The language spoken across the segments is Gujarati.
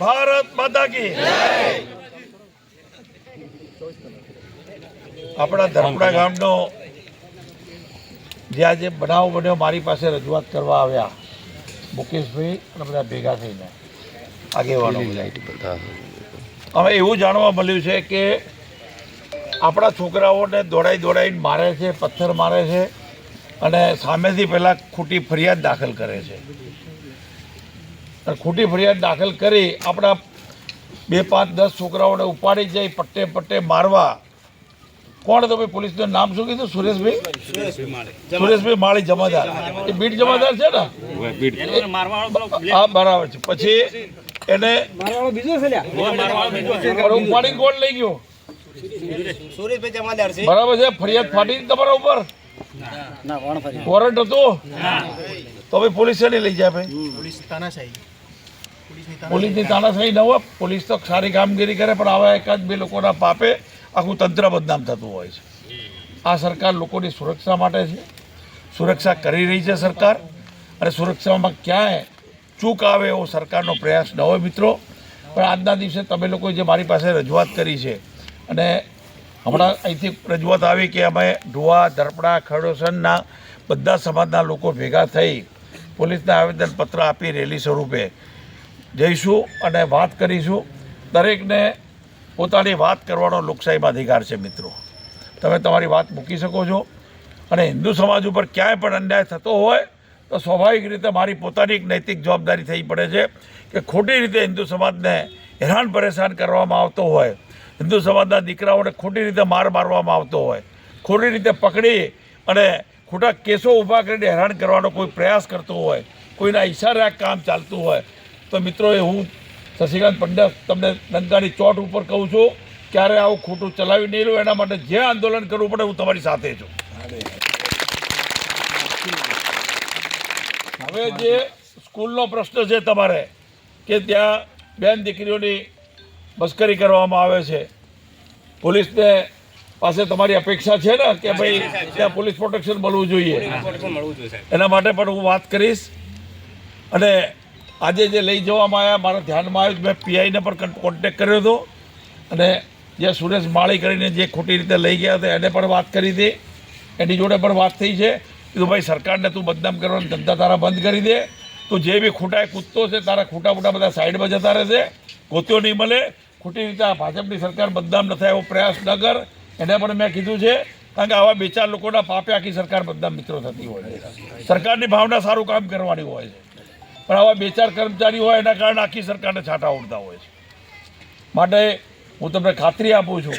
ભારત માતા કી આપણા ધરપડા ગામનો જે આજે બનાવ બન્યો મારી પાસે રજૂઆત કરવા આવ્યા મુકેશભાઈ અને બધા ભેગા થઈને આગેવાનો હવે એવું જાણવા મળ્યું છે કે આપણા છોકરાઓને દોડાઈને મારે છે, પથ્થર મારે છે અને સામેથી પહેલાં ખોટી ફરિયાદ દાખલ કરે છે. ખોટી ફરિયાદ દાખલ કરી આપણા 2, 5, 10 છોકરાઓને ઉપાડી જાય પટ્ટે મારવા. કોણ તમે પોલીસનું નામ શું કીધું? સુરેશભાઈ માળી જમાદાર. એ બીટ જમાદાર છે ને? હા બરાબર છે. પછી એને ઉપાડી કોણ લઈ ગયો? બરાબર છે. ફરિયાદ ફાટી તમારા ઉપર વોરંટ હતું તો ભાઈ પોલીસ નહીં લઈ જાય ભાઈ? પોલીસની તાનાશાહી ન હોય. પોલીસ તો સારી કામગીરી કરે પણ આવા 1-2 લોકોના પાપે આખું તંત્ર બદનામ થતું હોય છે. આ સરકાર લોકોની સુરક્ષા માટે છે, સુરક્ષા કરી રહી છે સરકાર, અને સુરક્ષામાં ક્યાંય ચૂક આવે એવો સરકારનો પ્રયાસ ન હોય મિત્રો. પણ આજના દિવસે તમે લોકોએ જે મારી પાસે રજૂઆત કરી છે અને હમણાં અહીંથી રજૂઆત આવી કે અમે ઢોવા, ધરપડા, ખરડોસરના બધા સમાજના લોકો ભેગા થઈ પોલીસને આવેદનપત્ર આપી રેલી સ્વરૂપે જઈશું અને વાત કરીશું. દરેકને પોતાની વાત કરવાનો લોકશાહીમાં અધિકાર છે મિત્રો. તમે તમારી વાત મૂકી શકો છો અને હિન્દુ સમાજ ઉપર ક્યાંય પણ અન્યાય થતો હોય તો સ્વાભાવિક રીતે મારી પોતાની એક નૈતિક જવાબદારી થઈ પડે છે કે ખોટી રીતે હિન્દુ સમાજને હેરાન પરેશાન કરવામાં આવતો હોય, હિન્દુ સમાજના દીકરાઓને ખોટી રીતે મારવામાં આવતો હોય, ખોટી રીતે પકડી અને ખોટા કેસો ઊભા કરીને હેરાન કરવાનો કોઈ પ્રયાસ કરતો હોય, કોઈના ઈશારે આ કામ ચાલતું હોય તો મિત્રો એ હું શશિકાંત પંડ્યા તમને ડંકાની ચોટ ઉપર કહું છું, ક્યારે આવું ખોટું ચલાવી નહીં લઉં. એના માટે જે આંદોલન કરવું પડે હું તમારી સાથે છું. હવે જે સ્કૂલનો પ્રશ્ન છે તમારે કે ત્યાં બેન દીકરીઓની મસ્કરી કરવામાં આવે છે, પોલીસને પાસે તમારી અપેક્ષા છે ને કે ભાઈ ત્યાં પોલીસ પ્રોટેક્શન મળવું જોઈએ? એના માટે પણ હું વાત કરીશ. અને આજે જે લઈ જવામાં આવ્યા મારા ધ્યાનમાં આવ્યું, મેં પીઆઈને પણ કોન્ટેક્ટ કર્યો હતો અને જે સુરેશ માળી કરીને જે ખોટી રીતે લઈ ગયા હતા એને પણ વાત કરી હતી, એની જોડે પણ વાત થઈ છે. કીધું ભાઈ સરકારને તું બદનામ કરવાનો ધંધા તારા બંધ કરી દે, તું જે બી ખોટા કૂદતો છે તારા ખોટા બધા સાઈડમાં જતા રહેશે, ગોત્યો નહીં મળે, ખોટી રીતે આ ભાજપની સરકાર બદનામ ન થાય એવો પ્રયાસ ન કર. એને પણ મેં કીધું છે કારણ કે આવા 2-4 લોકોના પાપે આખી સરકાર બદનામ મિત્રો થતી હોય છે. સરકારની ભાવના સારું કામ કરવાની હોય છે પણ આવા 2-4 કર્મચારી હોય એના કારણે આખી સરકારને છાંટા ઉડતા હોય છે. માટે હું તમને ખાતરી આપું છું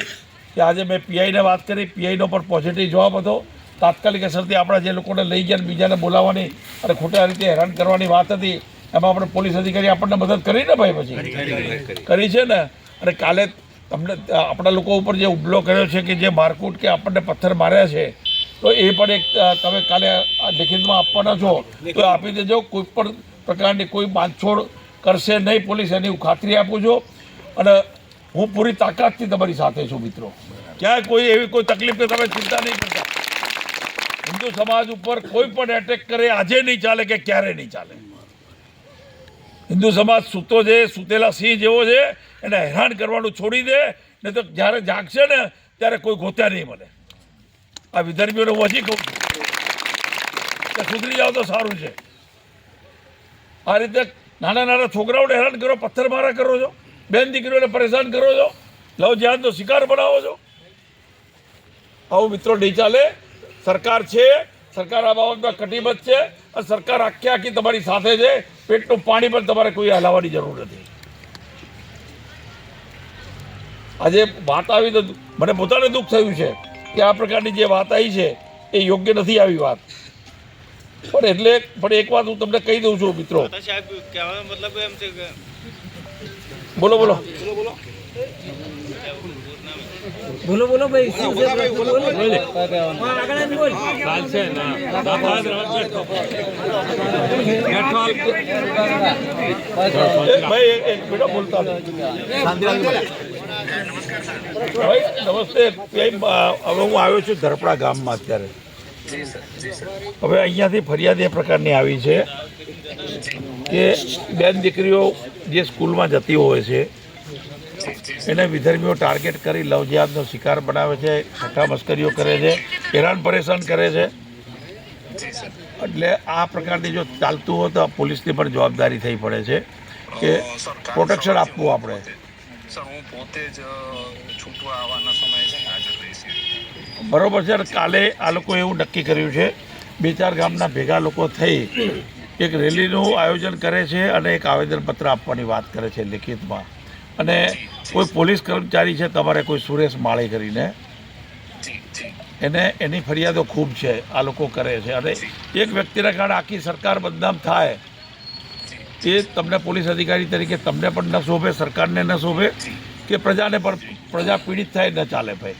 કે આજે મેં પીઆઈને વાત કરી, પીઆઈનો પણ પોઝિટિવ જવાબ હતો. તાત્કાલિક અસરથી આપણા જે લોકોને લઈ ગયા બીજાને બોલાવવાની અને ખોટા રીતે હેરાન કરવાની વાત હતી એમાં આપણે પોલીસ અધિકારી આપણને મદદ કરી ને ભાઈ? પછી કરી છે ને. અને કાલે તમને આપણા લોકો ઉપર જે હુમલો કર્યો છે કે જે મારકૂટ કે આપણને પથ્થર માર્યા છે તો એ પણ એક તમે કાલે લેખિતમાં આપવાના છો તો આપી દેજો. કોઈ પણ પ્રકારની કોઈ બાંધછોડ કરશે નહીં પોલીસ, એની હું ખાતરી આપું છું. અને હું પૂરી તાકાતથી તમારી સાથે છું મિત્રો. ક્યાંય કોઈ એવી કોઈ તકલીફ તમે ચિંતા નહીં કરતા. હિન્દુ સમાજ ઉપર કોઈ પણ એટેક કરે આજે નહીં ચાલે કે ક્યારે નહીં ચાલે. હિન્દુ સમાજ સૂતો છે, સૂતેલા સિંહ જેવો છે, એને હેરાન કરવાનું છોડી દે ને તો જ્યારે જાગશે ને ત્યારે કોઈ ગોત્યા નહીં મળે. આ વિધર્મીઓને હું હજી કહું છું કે સુધરી જાઓ તો સારું છે. આ રીતે નાના છોકરાઓને હેરાન કરો, પથ્થર મારા કરો છો, બેન દીકરીઓને પરેશાન કરો છો, લવ જેહાદનો શિકાર બનાવો છો. આવું મિત્રો નહીં ચાલે. સરકાર છે, સરકાર આ બાબતમાં કટિબદ્ધ છે અને સરકાર આખી તમારી સાથે છે. પેટનું પાણી પણ તમારે કોઈ હલાવવાની જરૂર નથી. આજે વાત આવી તો મને પોતાને દુઃખ થયું છે કે આ પ્રકારની જે વાત આવી છે એ યોગ્ય નથી આવી વાત. પણ એક વાત હું તમને કહી દઉં છું મિત્રો. બોલો બોલો બોલો બોલો ભાઈ. ભાઈ એક મિનિટ બોલતા નમસ્તે. હવે હું આવ્યો છું ધરપડા ગામમાં અત્યારે હવે અહીંયાથી ફરિયાદ એ પ્રકારની આવી છે કે બેન દીકરીઓ જે સ્કૂલમાં જતી હોય છે એને વિધર્મીઓ ટાર્ગેટ કરી લવજિહાદનો શિકાર બનાવે છે, ઠઠ્ઠા મસ્કરીઓ કરે છે, હેરાન પરેશાન કરે છે. એટલે આ પ્રકારની જો ચાલતું હોય તો પોલીસની પણ જવાબદારી થઈ પડે છે કે પ્રોટેક્શન આપવું આપણે. સર હું પોતે જ છૂટવા આવવાના સમયે છે ને હાજર રહીશ. બરોબર છે. કાલે આ લોકો એવું નક્કી કર્યું છે 2-4 ગામના ભેગા લોકો થઈ એક રેલીનું આયોજન કરે છે અને એક આવેદનપત્ર આપવાની વાત કરે છે લિખિતમાં. અને કોઈ પોલીસ કર્મચારી છે તમારે કોઈ સુરેશ માળી કરીને એની ફરિયાદો ખૂબ છે, આ લોકો કરે છે. અને એક વ્યક્તિના કારણે આખી સરકાર બદનામ થાય એ તમને પોલીસ અધિકારી તરીકે તમને પણ ન શોભે, સરકારને ન શોભે કે પ્રજાને પણ, પ્રજા પીડિત થાય ન ચાલે ભાઈ.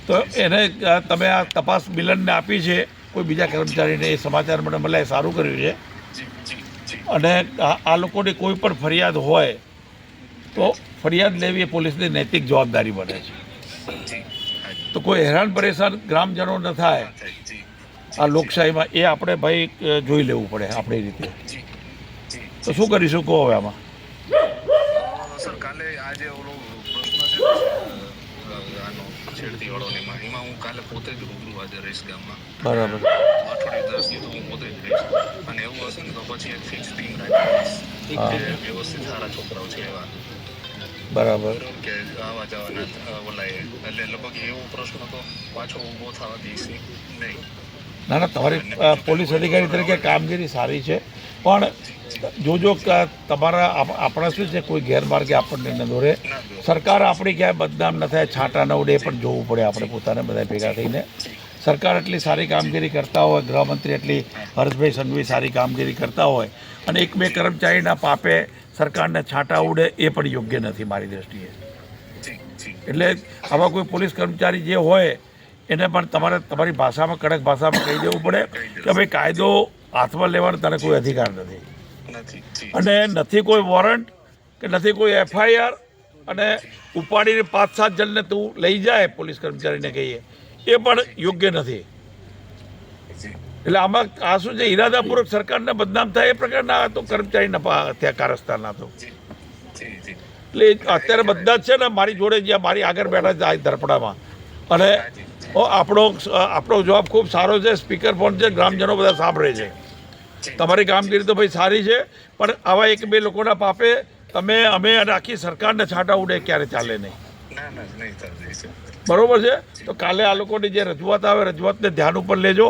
તો એને તમે આ તપાસ મિલનને આપી છે કોઈ બીજા કર્મચારીને, એ સમાચાર મને મળે સારું કર્યું છે. અને આ લોકોની કોઈ પણ ફરિયાદ હોય તો ફરિયાદ લેવી એ પોલીસની નૈતિક જવાબદારી બને છે. તો કોઈ હેરાન પરેશાન ગ્રામજનો ન થાય આ લોકશાહીમાં, એ આપણે ભાઈ જોઈ લેવું પડે આપણી રીતે. તો શું કરીશું કહો હવે આમાં? સર કાલે આજે ઓલો પ્રશ્ન છે આનો છેડતી વાળો એમાં હું કાલે પોતે જ રૂબરૂ હાજર રહીશ ગામમાં. બરાબર. અઠવાડિયે 10 દિવસ હું પોતે જ રહીશ. અને એવું હશે ને તો પછી એક ફિક્સ ટીમ રાખીશ, વ્યવસ્થિત સારા છોકરાઓ છે એવા. બરાબર. કે આવા જવાના ઓલાએ એટલે લગભગ એવો પ્રશ્ન તો પાછો ઊભો થવા દઈશ નહીં. ના ના, તમારી પોલીસ અધિકારી તરીકે કામગીરી સારી છે, પણ જોજો તમારા આપણા શું છે કોઈ ગેરમાર્ગે આપણને ન દોરે, સરકાર આપણી ક્યાંય બદનામ ન થાય, છાંટા ન ઉડે, પણ જોવું પડે આપણે પોતાને બધા ભેગા થઈને. સરકાર એટલી સારી કામગીરી કરતા હોય, ગૃહમંત્રી એટલી હર્ષભાઈ સંઘવી સારી કામગીરી કરતા હોય, અને 1-2 કર્મચારીના પાપે સરકારને છાંટા ઉડે એ પણ યોગ્ય નથી મારી દ્રષ્ટિએ. એટલે આવા કોઈ પોલીસ કર્મચારી જે હોય એને પણ તમારે તમારી ભાષામાં, કડક ભાષામાં કહી દેવું પડે કે ભાઈ કાયદો હાથમાં લેવાનો તને કોઈ અધિકાર નથી, અને નથી કોઈ વોરંટ કે નથી કોઈ FIR, અને ઉપાડીને 5-7 જણને તું લઈ જાય પોલીસ કર્મચારીને કહીએ એ પણ યોગ્ય નથી. એટલે આમાં આ શું છે, ઈરાદાપૂર્વક સરકારને બદનામ થાય એ પ્રકારના તો કર્મચારીના ત્યાં કારસ્તાના તો. એટલે અત્યારે બધા જ છે ને મારી જોડે, જ્યાં મારી આગળ બેઠા છે આ ધરપડામાં, અને આપણો જવાબ ખૂબ સારો છે, સ્પીકર ફોન છે, ગ્રામજનો બધા સાંભળે છે. તમારી કામગીરી તો ભાઈ સારી છે, પણ આવા 1-2 લોકોના પાપે તમે, અમે અને આખી સરકારને છાંટા ઉડે ક્યારે ચાલે નહીં. બરોબર છે. તો કાલે આ લોકોની જે રજૂઆત આવે, રજૂઆતને ધ્યાન ઉપર લેજો,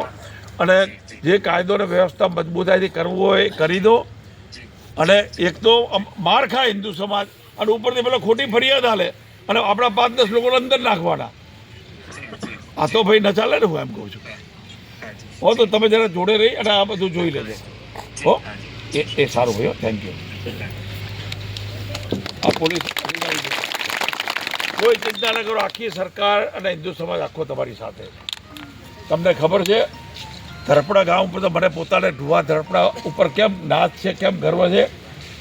અને જે કાયદો અને વ્યવસ્થા મજબૂતાઈથી કરવું હોય એ કરી દો. અને એક તો માર ખાય હિન્દુ સમાજ, અને ઉપરથી પેલા ખોટી ફરિયાદ હાલે, અને આપણા 5-10 લોકોને અંદર નાખવાના. આ તો ભાઈ ન ચાલે ને, હું એમ કહું છું. હો તો તમે જરા જોડે રહી અને આ બધું જોઈ લેજો. હો એ સારું ભાઈ, થેન્ક યુ. આ પોલીસ કોઈ ચિંતા ન કરો, આખી સરકાર અને હિન્દુ સમાજ આખો તમારી સાથે. તમને ખબર છે ધરપડા ગામ ઉપર તો મને પોતાને ઢુવા ધરપડા ઉપર કેમ નાચ છે, કેમ ગર્વ છે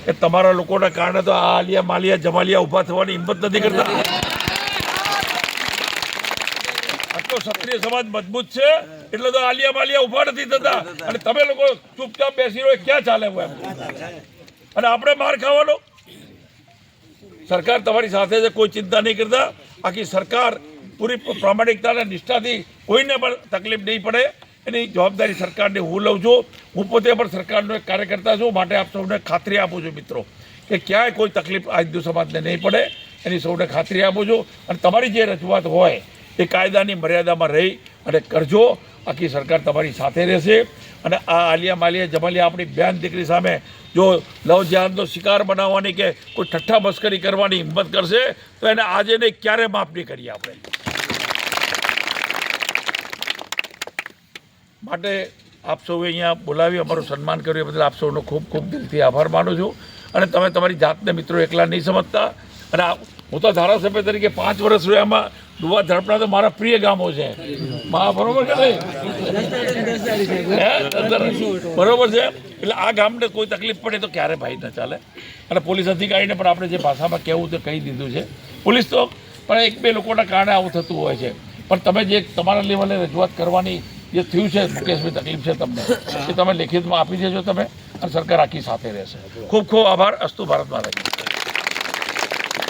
કે તમારા લોકોના કારણે તો આ આલિયા માલિયા જમાલિયા ઊભા થવાની હિંમત નથી કરતા. આટલો ક્ષત્રિય સમાજ મજબૂત છે એટલે તો આલિયા માલિયા ઊભા નથી થતા, અને તમે લોકો ચૂપચાપ બેસી રહો, ક્યાં ચાલે હું એમ. અને આપણે માર ખાવાનો. સરકાર તમારી સાથે છે, કોઈ ચિંતા નહીં કરતા. આખી સરકાર પૂરી પ્રામાણિકતા અને નિષ્ઠાથી કોઈને પણ તકલીફ નહીં પડે એની જવાબદારી સરકારની હું લઉં છું. હું પોતે પણ સરકારનો એક કાર્યકર્તા છું, માટે આપ સૌને ખાતરી આપું છું મિત્રો કે ક્યાંય કોઈ તકલીફ આ હિન્દુ સમાજને નહીં પડે, એની સૌને ખાતરી આપું છું. અને તમારી જે રજૂઆત હોય એ કાયદાની મર્યાદામાં રહી અને કરજો. આખી સરકાર તમારી સાથે રહેશે. અને આ આલિયા માલિયા જમાલિયા આપણી બેન દીકરી સામે જો લવજિહાદનો શિકાર બનાવવાની કે કોઈ ઠઠ્ઠા મસ્કરી કરવાની હિંમત કરશે તો એને આજે નહીં ક્યારે માફ નહીં કરીએ આપણે. માટે આપ સૌએ અહીંયા બોલાવી અમારું સન્માન કર્યું એ બદલ આપ સૌનો ખૂબ ખૂબ દિલથી આભાર માનું છું. અને તમે તમારી જાતને મિત્રો એકલા નહીં સમજતા. અને હું તો ધારાસભ્ય તરીકે 5 વર્ષ રહ્યો, એમાં ઢુવા ધરપડા તો મારા પ્રિય ગામો છે. બરોબર કે નહીં? બરોબર છે. એટલે આ ગામને કોઈ તકલીફ પડે તો ક્યારે ભાઈ ન ચાલે. અને પોલીસ અધિકારીને પણ આપણે જે ભાષામાં કહેવું તે કહી દીધું છે. પોલીસ તો પણ 1-2 લોકોના કારણે આવું થતું હોય છે. પણ તમે જે તમારા લેવલે રજૂઆત કરવાની જે થયું છે મુકેશભાઈ તકલીફ છે તમને એ તમે લેખિતમાં આપી દેજો તમે અને સરકાર આખી સાથે રહેશે. ખૂબ ખૂબ આભાર. અસ્તુ ભારત માતા કી.